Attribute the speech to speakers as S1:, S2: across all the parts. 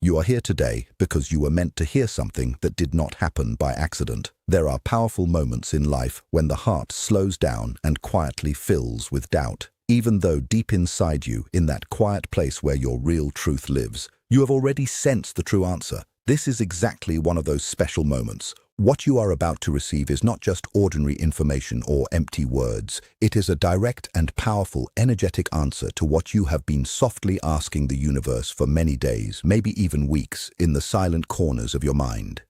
S1: You are here today because you were meant to hear something that did not happen by accident. There are powerful moments in life when the heart slows down and quietly fills with doubt. Even though deep inside you, in that quiet place where your real truth lives, you have already sensed the true answer. This is exactly one of those special moments. What you are about to receive is not just ordinary information or empty words. It is a direct and powerful, energetic answer to what you have been softly asking the universe for many days, maybe even weeks, in the silent corners of your mind.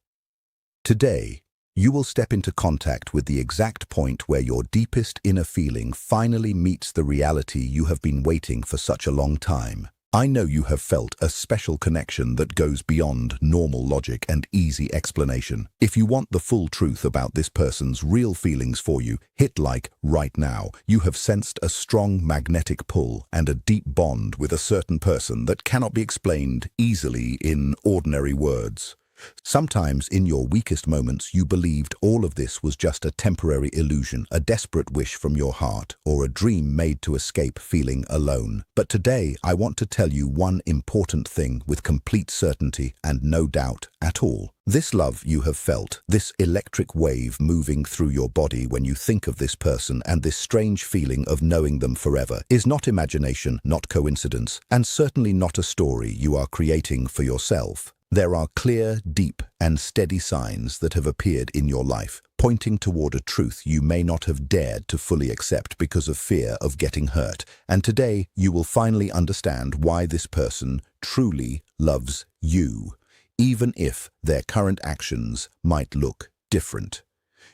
S1: Today, you will step into contact with the exact point where your deepest inner feeling finally meets the reality you have been waiting for such a long time. I know you have felt a special connection that goes beyond normal logic and easy explanation. If you want the full truth about this person's real feelings for you, hit like right now. You have sensed a strong magnetic pull and a deep bond with a certain person that cannot be explained easily in ordinary words. Sometimes in your weakest moments you believed all of this was just a temporary illusion, a desperate wish from your heart, or a dream made to escape feeling alone. But today I want to tell you one important thing with complete certainty and no doubt at all. This love you have felt, this electric wave moving through your body when you think of this person and this strange feeling of knowing them forever, is not imagination, not coincidence, and certainly not a story you are creating for yourself. There are clear, deep, and steady signs that have appeared in your life, pointing toward a truth you may not have dared to fully accept because of fear of getting hurt. And today, you will finally understand why this person truly loves you, even if their current actions might look different.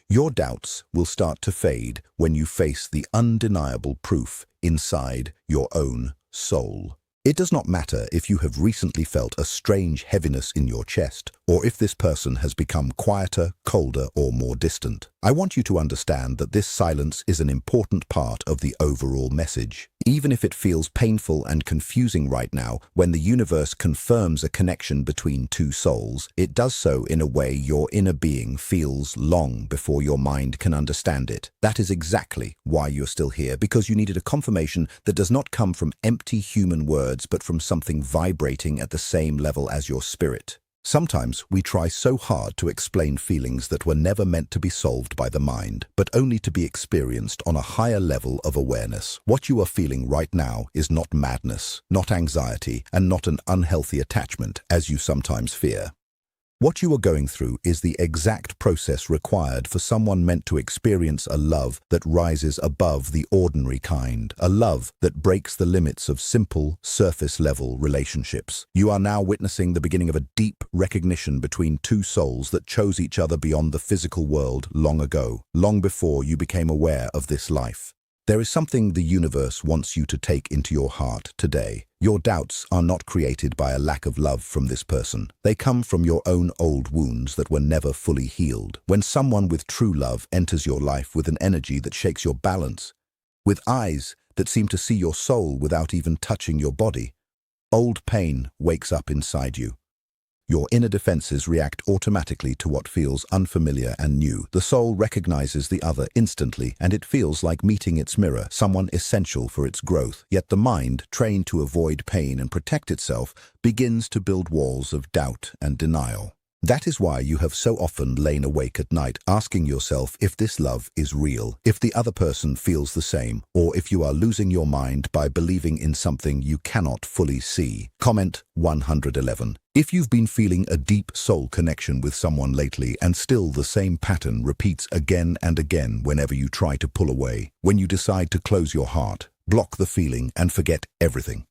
S1: Your doubts will start to fade when you face the undeniable proof inside your own soul. It does not matter if you have recently felt a strange heaviness in your chest, or if this person has become quieter, colder, or more distant. I want you to understand that this silence is an important part of the overall message. Even if it feels painful and confusing right now, when the universe confirms a connection between two souls, it does so in a way your inner being feels long before your mind can understand it. That is exactly why you're still here, because you needed a confirmation that does not come from empty human words, but from something vibrating at the same level as your spirit. Sometimes we try so hard to explain feelings that were never meant to be solved by the mind, but only to be experienced on a higher level of awareness. What you are feeling right now is not madness, not anxiety, and not an unhealthy attachment, as you sometimes fear. What you are going through is the exact process required for someone meant to experience a love that rises above the ordinary kind, a love that breaks the limits of simple, surface-level relationships. You are now witnessing the beginning of a deep recognition between two souls that chose each other beyond the physical world long ago, long before you became aware of this life. There is something the universe wants you to take into your heart today. Your doubts are not created by a lack of love from this person. They come from your own old wounds that were never fully healed. When someone with true love enters your life with an energy that shakes your balance, with eyes that seem to see your soul without even touching your body, old pain wakes up inside you. Your inner defenses react automatically to what feels unfamiliar and new. The soul recognizes the other instantly, and it feels like meeting its mirror, someone essential for its growth. Yet the mind, trained to avoid pain and protect itself, begins to build walls of doubt and denial. That is why you have so often lain awake at night, asking yourself if this love is real, if the other person feels the same, or if you are losing your mind by believing in something you cannot fully see. Comment 111. If you've been feeling a deep soul connection with someone lately and still the same pattern repeats again and again whenever you try to pull away, when you decide to close your heart, block the feeling and forget everything.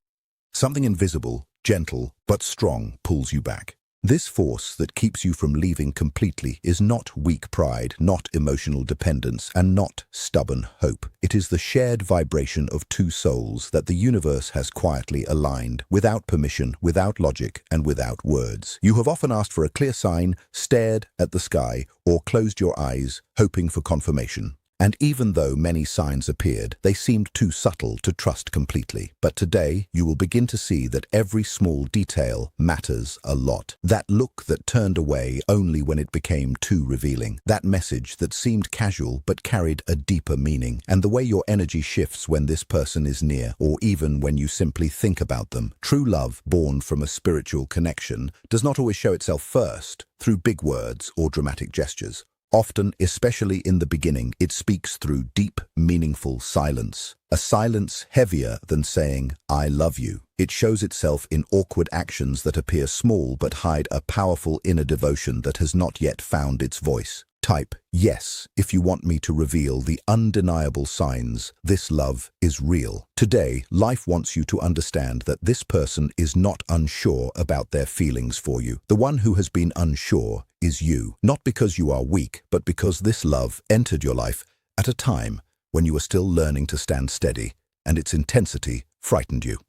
S1: Something invisible, gentle, but strong pulls you back. This force that keeps you from leaving completely is not weak pride, not emotional dependence, and not stubborn hope. It is the shared vibration of two souls that the universe has quietly aligned, without permission, without logic, and without words. You have often asked for a clear sign, stared at the sky, or closed your eyes, hoping for confirmation. And even though many signs appeared, they seemed too subtle to trust completely. But today, you will begin to see that every small detail matters a lot. That look that turned away only when it became too revealing. That message that seemed casual but carried a deeper meaning. And the way your energy shifts when this person is near, or even when you simply think about them. True love, born from a spiritual connection, does not always show itself first through big words or dramatic gestures. Often, especially in the beginning, it speaks through deep, meaningful silence. A silence heavier than saying, "I love you." It shows itself in awkward actions that appear small but hide a powerful inner devotion that has not yet found its voice. Type yes if you want me to reveal the undeniable signs this love is real. Today, life wants you to understand that this person is not unsure about their feelings for you. The one who has been unsure is you, not because you are weak, but because this love entered your life at a time when you were still learning to stand steady, and its intensity frightened you.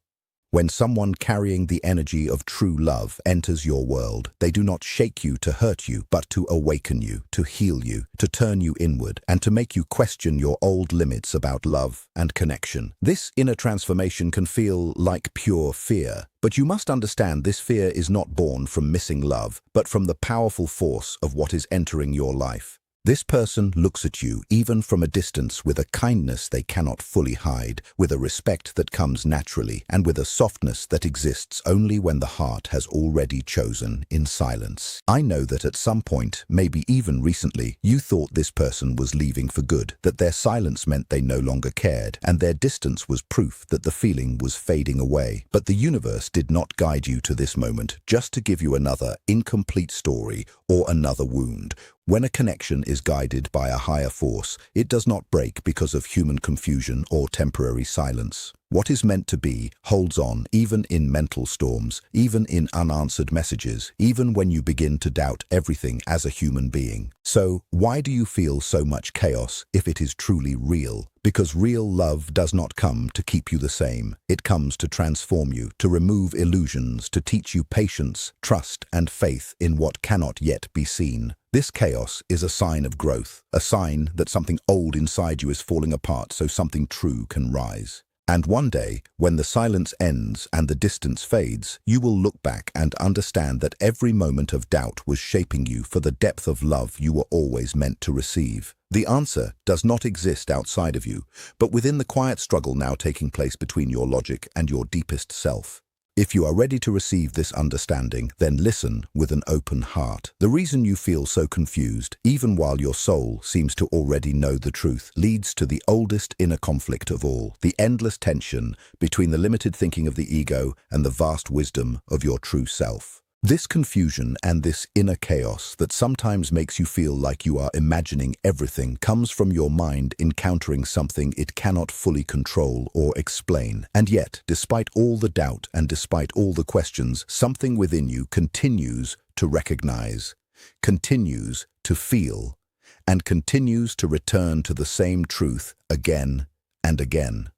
S1: When someone carrying the energy of true love enters your world, they do not shake you to hurt you, but to awaken you, to heal you, to turn you inward, and to make you question your old limits about love and connection. This inner transformation can feel like pure fear, but you must understand this fear is not born from missing love, but from the powerful force of what is entering your life. This person looks at you, even from a distance, with a kindness they cannot fully hide, with a respect that comes naturally, and with a softness that exists only when the heart has already chosen in silence. I know that at some point, maybe even recently, you thought this person was leaving for good, that their silence meant they no longer cared, and their distance was proof that the feeling was fading away. But the universe did not guide you to this moment just to give you another incomplete story or another wound. When a connection is guided by a higher force, it does not break because of human confusion or temporary silence. What is meant to be holds on even in mental storms, even in unanswered messages, even when you begin to doubt everything as a human being. So, why do you feel so much chaos if it is truly real? Because real love does not come to keep you the same. It comes to transform you, to remove illusions, to teach you patience, trust, and faith in what cannot yet be seen. This chaos is a sign of growth, a sign that something old inside you is falling apart so something true can rise. And one day, when the silence ends and the distance fades, you will look back and understand that every moment of doubt was shaping you for the depth of love you were always meant to receive. The answer does not exist outside of you, but within the quiet struggle now taking place between your logic and your deepest self. If you are ready to receive this understanding, then listen with an open heart. The reason you feel so confused, even while your soul seems to already know the truth, leads to the oldest inner conflict of all, the endless tension between the limited thinking of the ego and the vast wisdom of your true self. This confusion and this inner chaos that sometimes makes you feel like you are imagining everything comes from your mind encountering something it cannot fully control or explain. And yet, despite all the doubt and despite all the questions, something within you continues to recognize, continues to feel, and continues to return to the same truth again and again.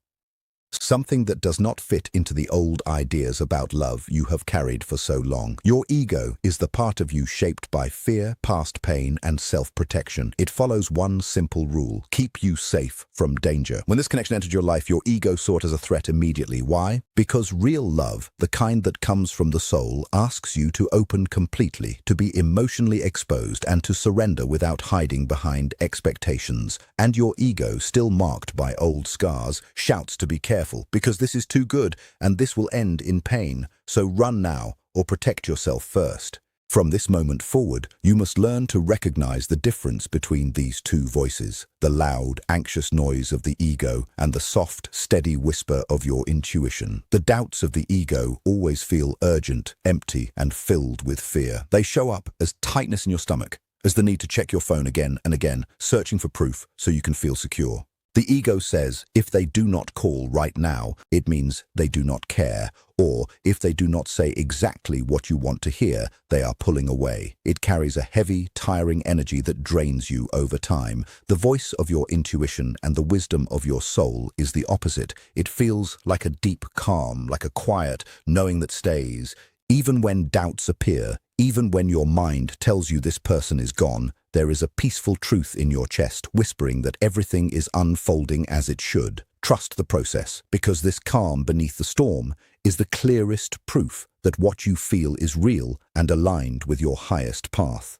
S1: Something that does not fit into the old ideas about love you have carried for so long. Your ego is the part of you shaped by fear, past pain, and self-protection. It follows one simple rule: keep you safe from danger. When this connection entered your life, your ego saw it as a threat immediately. Why? Because real love, the kind that comes from the soul, asks you to open completely, to be emotionally exposed, and to surrender without hiding behind expectations. And your ego, still marked by old scars, shouts to be careful, because this is too good and this will end in pain. So run now or protect yourself first. From this moment forward, you must learn to recognize the difference between these two voices, the loud, anxious noise of the ego and the soft, steady whisper of your intuition. The doubts of the ego always feel urgent, empty, and filled with fear. They show up as tightness in your stomach, as the need to check your phone again and again, searching for proof so you can feel secure. The ego says, if they do not call right now, it means they do not care, or if they do not say exactly what you want to hear, they are pulling away. It carries a heavy, tiring energy that drains you over time. The voice of your intuition and the wisdom of your soul is the opposite. It feels like a deep calm, like a quiet knowing that stays. Even when doubts appear, Even when your mind tells you this person is gone, there is a peaceful truth in your chest whispering that everything is unfolding as it should. Trust the process, because this calm beneath the storm is the clearest proof that what you feel is real and aligned with your highest path.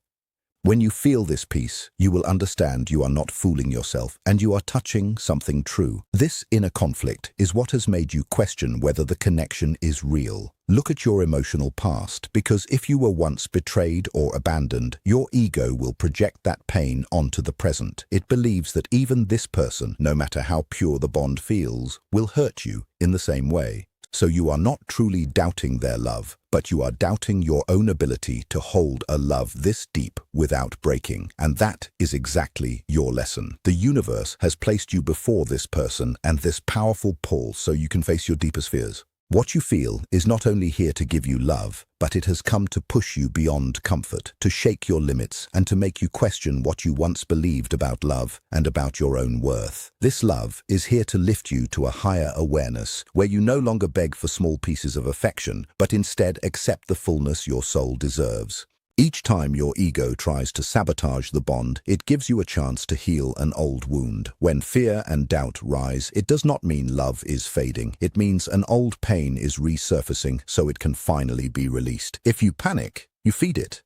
S1: When you feel this peace, you will understand you are not fooling yourself and you are touching something true. This inner conflict is what has made you question whether the connection is real. Look at your emotional past, because if you were once betrayed or abandoned, your ego will project that pain onto the present. It believes that even this person, no matter how pure the bond feels, will hurt you in the same way. So you are not truly doubting their love, but you are doubting your own ability to hold a love this deep without breaking. And that is exactly your lesson. The universe has placed you before this person and this powerful pull so you can face your deepest fears. What you feel is not only here to give you love, but it has come to push you beyond comfort, to shake your limits, and to make you question what you once believed about love and about your own worth. This love is here to lift you to a higher awareness, where you no longer beg for small pieces of affection, but instead accept the fullness your soul deserves. Each time your ego tries to sabotage the bond, it gives you a chance to heal an old wound. When fear and doubt rise, it does not mean love is fading. It means an old pain is resurfacing so it can finally be released. If you panic, you feed it.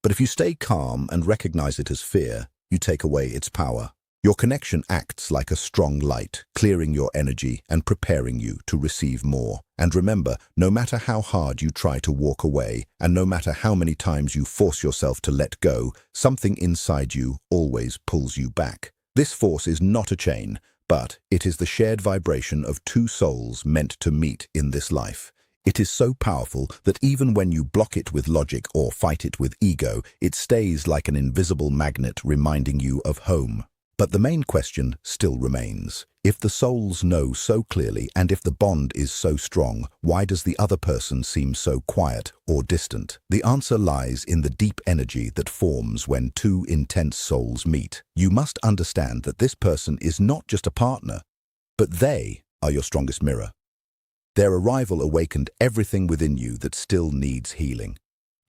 S1: But if you stay calm and recognize it as fear, you take away its power. Your connection acts like a strong light, clearing your energy and preparing you to receive more. And remember, no matter how hard you try to walk away, and no matter how many times you force yourself to let go, something inside you always pulls you back. This force is not a chain, but it is the shared vibration of two souls meant to meet in this life. It is so powerful that even when you block it with logic or fight it with ego, it stays like an invisible magnet reminding you of home. But the main question still remains. If the souls know so clearly and if the bond is so strong, why does the other person seem so quiet or distant? The answer lies in the deep energy that forms when two intense souls meet. You must understand that this person is not just a partner, but they are your strongest mirror. Their arrival awakened everything within you that still needs healing.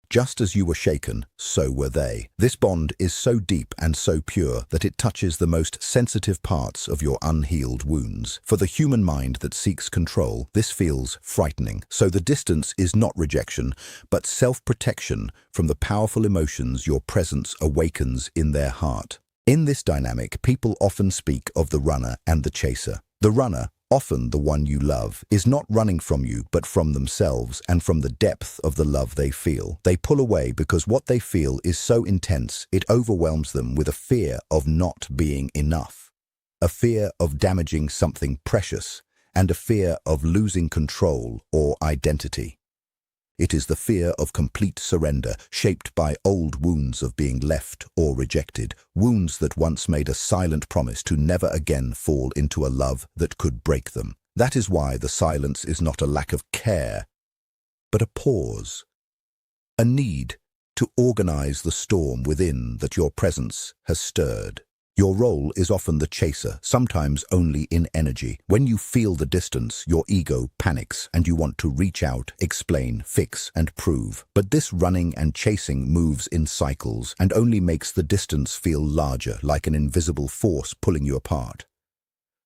S1: Just as you were shaken, so were they. This bond is so deep and so pure that it touches the most sensitive parts of your unhealed wounds. For the human mind that seeks control, this feels frightening. So the distance is not rejection, but self-protection from the powerful emotions your presence awakens in their heart. In this dynamic, people often speak of the runner and the chaser. The runner, often the one you love, is not running from you but from themselves and from the depth of the love they feel. They pull away because what they feel is so intense it overwhelms them with a fear of not being enough, a fear of damaging something precious, and a fear of losing control or identity. It is the fear of complete surrender, shaped by old wounds of being left or rejected, wounds that once made a silent promise to never again fall into a love that could break them. That is why the silence is not a lack of care, but a pause, a need to organize the storm within that your presence has stirred. Your role is often the chaser, sometimes only in energy. When you feel the distance, your ego panics and you want to reach out, explain, fix, and prove. But this running and chasing moves in cycles and only makes the distance feel larger, like an invisible force pulling you apart.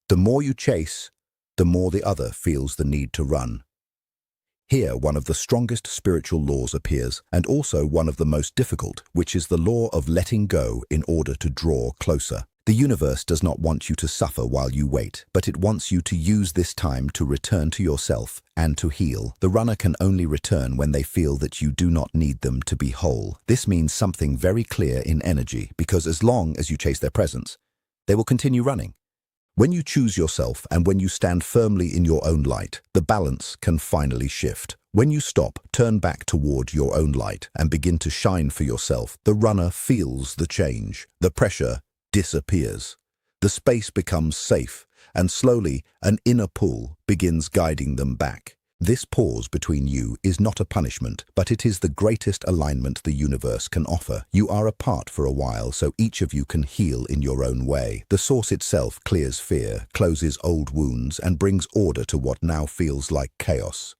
S1: The more you chase, the more the other feels the need to run. Here, one of the strongest spiritual laws appears, and also one of the most difficult, which is the law of letting go in order to draw closer. The universe does not want you to suffer while you wait, but it wants you to use this time to return to yourself and to heal. The runner can only return when they feel that you do not need them to be whole. This means something very clear in energy, because as long as you chase their presence, they will continue running. When you choose yourself and when you stand firmly in your own light, the balance can finally shift. When you stop, turn back toward your own light, and begin to shine for yourself, the runner feels the change. The pressure disappears. The space becomes safe, and slowly an inner pull begins guiding them back. This pause between you is not a punishment, but it is the greatest alignment the universe can offer. You are apart for a while, so each of you can heal in your own way. The source itself clears fear, closes old wounds, and brings order to what now feels like chaos.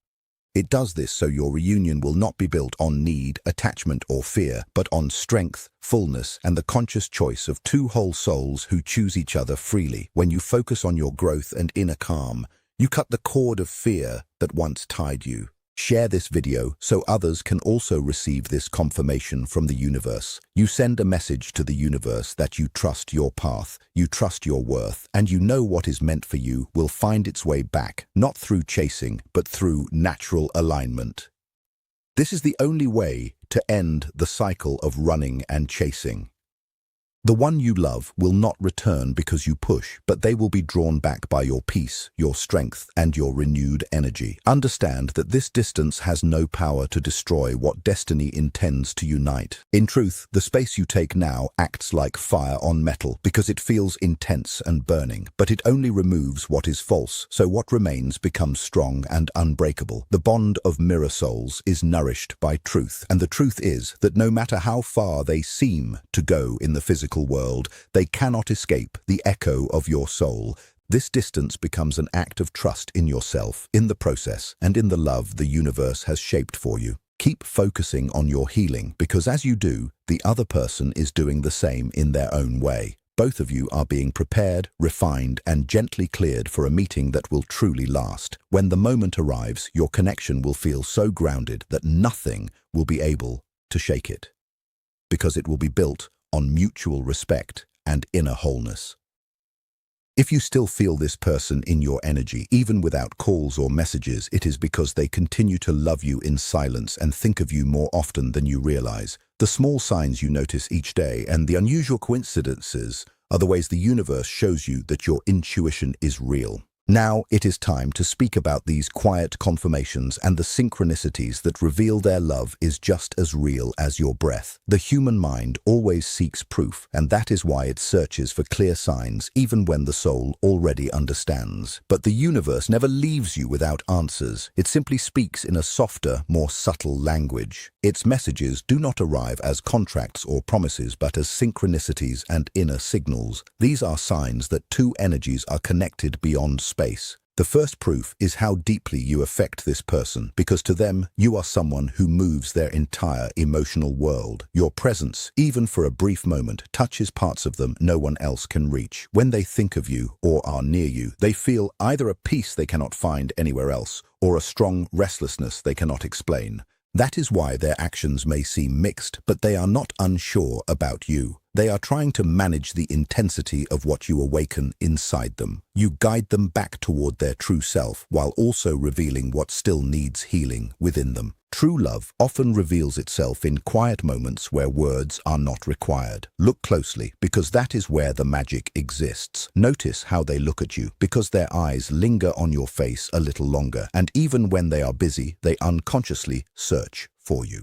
S1: It does this so your reunion will not be built on need, attachment, or fear, but on strength, fullness, and the conscious choice of two whole souls who choose each other freely. When you focus on your growth and inner calm, you cut the cord of fear that once tied you. Share this video so others can also receive this confirmation from the universe. You send a message to the universe that you trust your path, you trust your worth, and you know what is meant for you will find its way back, not through chasing, but through natural alignment. This is the only way to end the cycle of running and chasing. The one you love will not return because you push, but they will be drawn back by your peace, your strength, and your renewed energy. Understand that this distance has no power to destroy what destiny intends to unite. In truth, the space you take now acts like fire on metal because it feels intense and burning, but it only removes what is false, so what remains becomes strong and unbreakable. The bond of mirror souls is nourished by truth, and the truth is that no matter how far they seem to go in the physical world, they cannot escape the echo of your soul. This distance becomes an act of trust in yourself, in the process, and in the love the universe has shaped for you. Keep focusing on your healing, because as you do, the other person is doing the same in their own way. Both of you are being prepared, refined, and gently cleared for a meeting that will truly last. When the moment arrives, your connection will feel so grounded that nothing will be able to shake it, because it will be built on mutual respect and inner wholeness. If you still feel this person in your energy, even without calls or messages, it is because they continue to love you in silence and think of you more often than you realize. The small signs you notice each day and the unusual coincidences are the ways the universe shows you that your intuition is real. Now it is time to speak about these quiet confirmations and the synchronicities that reveal their love is just as real as your breath. The human mind always seeks proof, and that is why it searches for clear signs even when the soul already understands. But the universe never leaves you without answers. It simply speaks in a softer, more subtle language. Its messages do not arrive as contracts or promises, but as synchronicities and inner signals. These are signs that two energies are connected beyond space. The first proof is how deeply you affect this person, because to them, you are someone who moves their entire emotional world. Your presence, even for a brief moment, touches parts of them no one else can reach. When they think of you or are near you, they feel either a peace they cannot find anywhere else or a strong restlessness they cannot explain. That is why their actions may seem mixed, but they are not unsure about you. They are trying to manage the intensity of what you awaken inside them. You guide them back toward their true self, while also revealing what still needs healing within them. True love often reveals itself in quiet moments where words are not required. Look closely, because that is where the magic exists. Notice how they look at you, because their eyes linger on your face a little longer, and even when they are busy, they unconsciously search for you.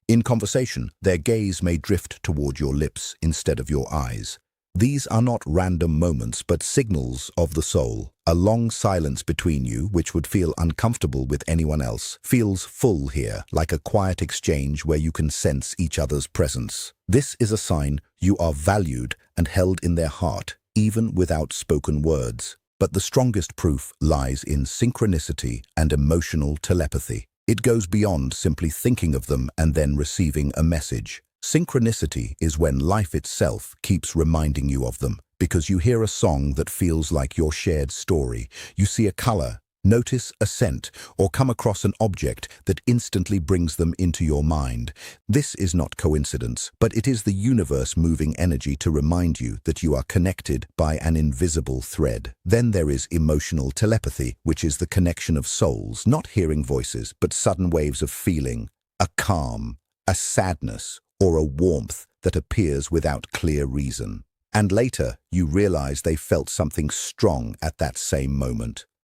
S1: In conversation, their gaze may drift toward your lips instead of your eyes. These are not random moments, but signals of the soul. A long silence between you, which would feel uncomfortable with anyone else, feels full here, like a quiet exchange where you can sense each other's presence. This is a sign you are valued and held in their heart, even without spoken words. But the strongest proof lies in synchronicity and emotional telepathy. It goes beyond simply thinking of them and then receiving a message. Synchronicity is when life itself keeps reminding you of them, because you hear a song that feels like your shared story. You see a color, notice a scent, or come across an object that instantly brings them into your mind. This is not coincidence, but it is the universe moving energy to remind you that you are connected by an invisible thread. Then there is emotional telepathy, which is the connection of souls, not hearing voices, but sudden waves of feeling, a calm, a sadness, or a warmth that appears without clear reason. And later, you realize they felt something strong at that same moment.